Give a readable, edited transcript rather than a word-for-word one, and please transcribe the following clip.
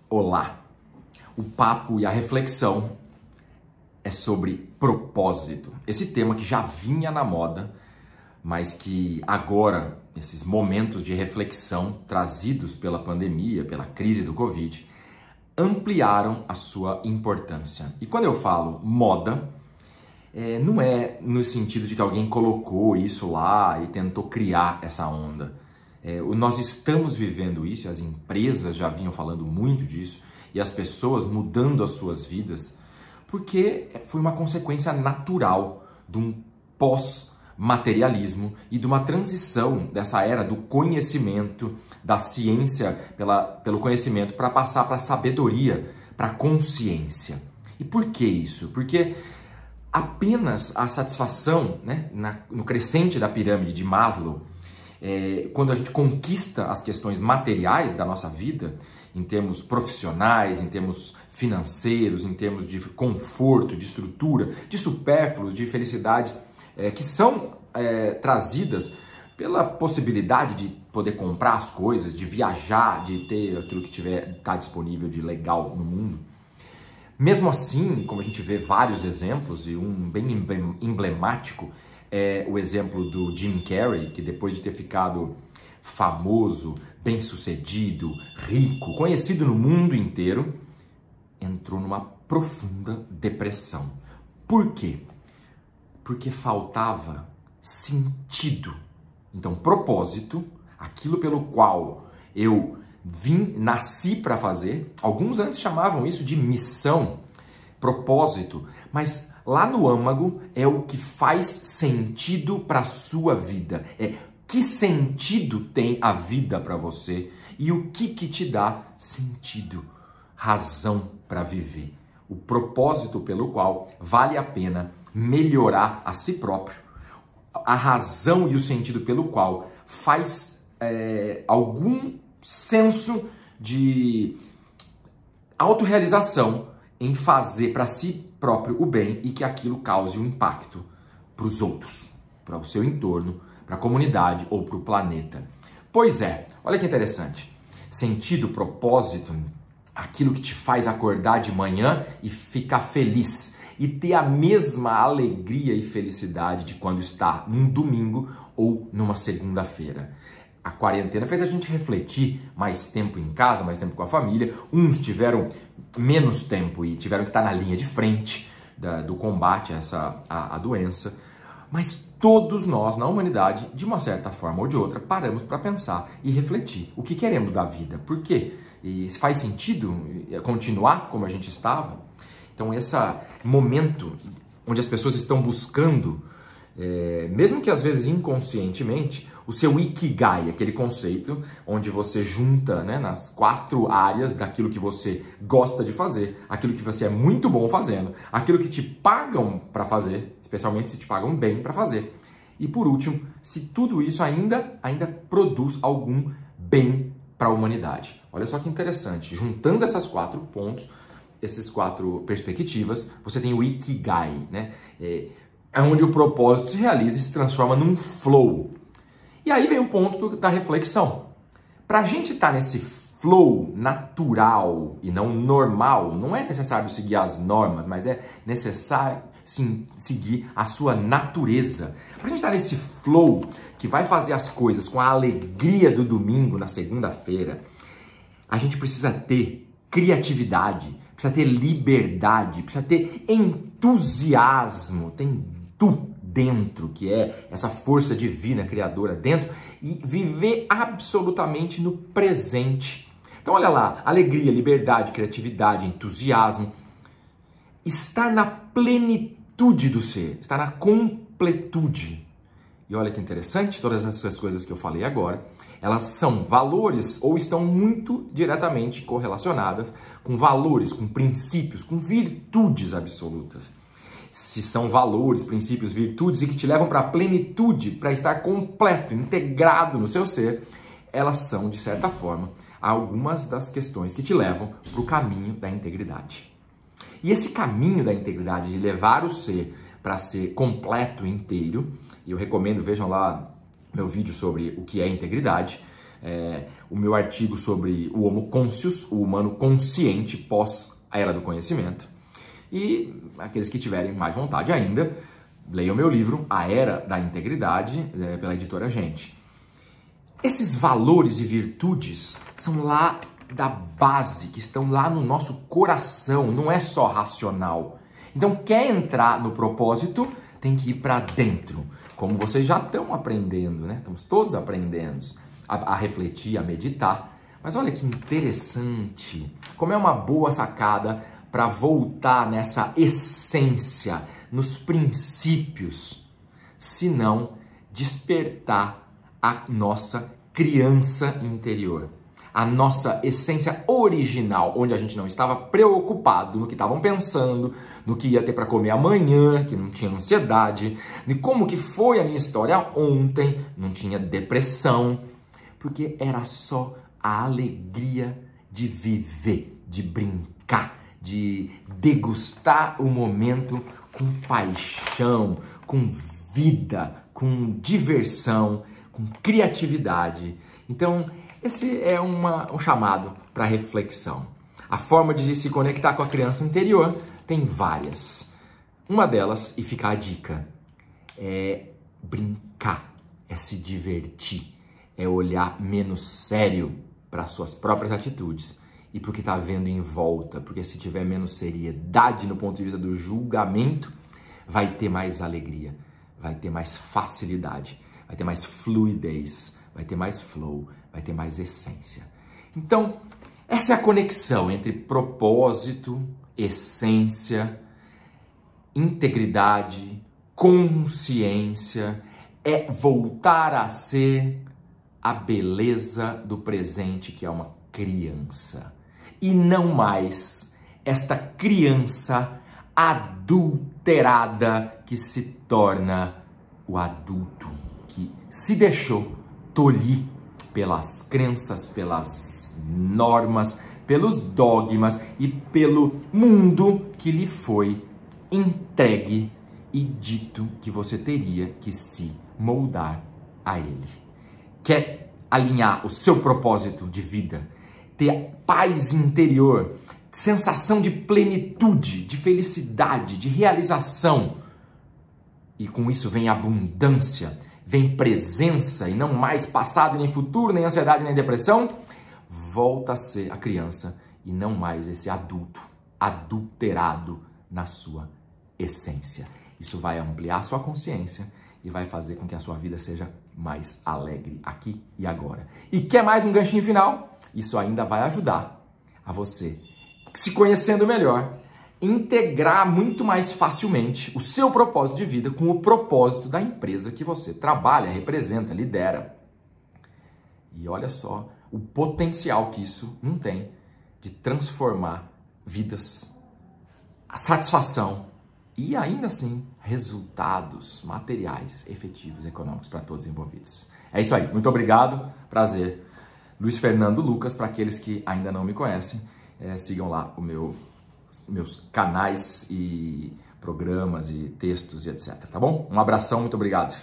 Olá! O papo e a reflexão é sobre propósito. Esse tema que já vinha na moda, mas que agora, nesses momentos de reflexão trazidos pela pandemia, pela crise do Covid, ampliaram a sua importância. E quando eu falo moda, não é no sentido de que alguém colocou isso lá e tentou criar essa onda. Nós estamos vivendo isso, as empresas já vinham falando muito disso, e as pessoas mudando as suas vidas, porque foi uma consequência natural de um pós-materialismo e de uma transição dessa era do conhecimento, da ciência pelo conhecimento, para passar para a sabedoria, para a consciência. E por que isso? Porque apenas a satisfação, né, no crescente da pirâmide de Maslow, quando a gente conquista as questões materiais da nossa vida, em termos profissionais, em termos financeiros, em termos de conforto, de estrutura, de supérfluos, de felicidades que são trazidas pela possibilidade de poder comprar as coisas, de viajar, de ter aquilo que está disponível de legal no mundo. Mesmo assim, como a gente vê vários exemplos, e um bem emblemático é o exemplo do Jim Carrey, que depois de ter ficado famoso, bem-sucedido, rico, conhecido no mundo inteiro, entrou numa profunda depressão. Por quê? Porque faltava sentido. Então, propósito, aquilo pelo qual eu nasci para fazer, alguns antes chamavam isso de missão, propósito, mas lá no âmago é o que faz sentido para a sua vida. Que sentido tem a vida para você e o que te dá sentido, razão para viver. O propósito pelo qual vale a pena melhorar a si próprio, a razão e o sentido pelo qual faz algum senso de autorrealização em fazer para si próprio o bem e que aquilo cause um impacto para os outros, para o seu entorno, para a comunidade ou para o planeta. Pois é, olha que interessante. Sentido, propósito, aquilo que te faz acordar de manhã e ficar feliz e ter a mesma alegria e felicidade de quando está num domingo ou numa segunda-feira. A quarentena fez a gente refletir mais tempo em casa, mais tempo com a família. Uns tiveram menos tempo e tiveram que estar na linha de frente do combate à doença. Mas todos nós, na humanidade, de uma certa forma ou de outra, paramos para pensar e refletir. O que queremos da vida? Por quê? E faz sentido continuar como a gente estava? Então, esse momento onde as pessoas estão buscando, mesmo que às vezes inconscientemente, o seu Ikigai, aquele conceito onde você junta, né, nas 4 áreas daquilo que você gosta de fazer, aquilo que você é muito bom fazendo, aquilo que te pagam para fazer, especialmente se te pagam bem para fazer. E por último, se tudo isso ainda produz algum bem para a humanidade. Olha só que interessante, juntando esses 4 pontos, essas 4 perspectivas, você tem o Ikigai, né? É onde o propósito se realiza e se transforma num flow. E aí vem o ponto da reflexão. Para a gente estar nesse flow natural e não normal, não é necessário seguir as normas, mas é necessário sim seguir a sua natureza. Para a gente estar nesse flow que vai fazer as coisas com a alegria do domingo na segunda-feira, a gente precisa ter criatividade, precisa ter liberdade, precisa ter entusiasmo, tem dentro, que é essa força divina criadora dentro, e viver absolutamente no presente. Então olha lá, alegria, liberdade, criatividade, entusiasmo, estar na plenitude do ser, estar na completude. E olha que interessante, todas essas coisas que eu falei agora, elas são valores ou estão muito diretamente correlacionadas com valores, com princípios, com virtudes absolutas. Se são valores, princípios, virtudes e que te levam para a plenitude, para estar completo, integrado no seu ser, elas são, de certa forma, algumas das questões que te levam para o caminho da integridade. E esse caminho da integridade, de levar o ser para ser completo, inteiro, e eu recomendo, vejam lá meu vídeo sobre o que é integridade, o meu artigo sobre o Homo Conscius, o humano consciente pós a Era do Conhecimento. E aqueles que tiverem mais vontade ainda, leiam meu livro, A Era da Integridade, pela editora Gente. Esses valores e virtudes são lá da base, que estão lá no nosso coração, não é só racional. Então, quer entrar no propósito, tem que ir para dentro. Como vocês já estão aprendendo, né? Estamos todos aprendendo a refletir, a meditar. Mas olha que interessante, como é uma boa sacada para voltar nessa essência, nos princípios, se não despertar a nossa criança interior, a nossa essência original, onde a gente não estava preocupado no que estavam pensando, no que ia ter para comer amanhã, que não tinha ansiedade, de como que foi a minha história ontem, não tinha depressão, porque era só a alegria de viver, de brincar, de degustar o momento com paixão, com vida, com diversão, com criatividade. Então, esse é um chamado para reflexão. A forma de se conectar com a criança interior tem várias. Uma delas, e fica a dica, é brincar, é se divertir, é olhar menos sério para suas próprias atitudes e para o que está vendo em volta, porque se tiver menos seriedade no ponto de vista do julgamento, vai ter mais alegria, vai ter mais facilidade, vai ter mais fluidez, vai ter mais flow, vai ter mais essência. Então, essa é a conexão entre propósito, essência, integridade, consciência, é voltar a ser a beleza do presente, que é uma criança. E não mais esta criança adulterada que se torna o adulto, que se deixou tolir pelas crenças, pelas normas, pelos dogmas e pelo mundo que lhe foi entregue e dito que você teria que se moldar a ele. Quer alinhar o seu propósito de vida, ter paz interior, sensação de plenitude, de felicidade, de realização, e com isso vem abundância, vem presença e não mais passado, nem futuro, nem ansiedade, nem depressão, volta a ser a criança e não mais esse adulto adulterado na sua essência. Isso vai ampliar sua consciência e vai fazer com que a sua vida seja mais alegre aqui e agora. E quer mais um ganchinho final? Isso ainda vai ajudar a você, se conhecendo melhor, integrar muito mais facilmente o seu propósito de vida com o propósito da empresa que você trabalha, representa, lidera. E olha só o potencial que isso não tem de transformar vidas, a satisfação e ainda assim resultados materiais, efetivos, econômicos para todos envolvidos. É isso aí, muito obrigado, prazer. Luiz Fernando Lucas, para aqueles que ainda não me conhecem, sigam lá meus canais e programas e textos e etc, tá bom? Um abração, muito obrigado.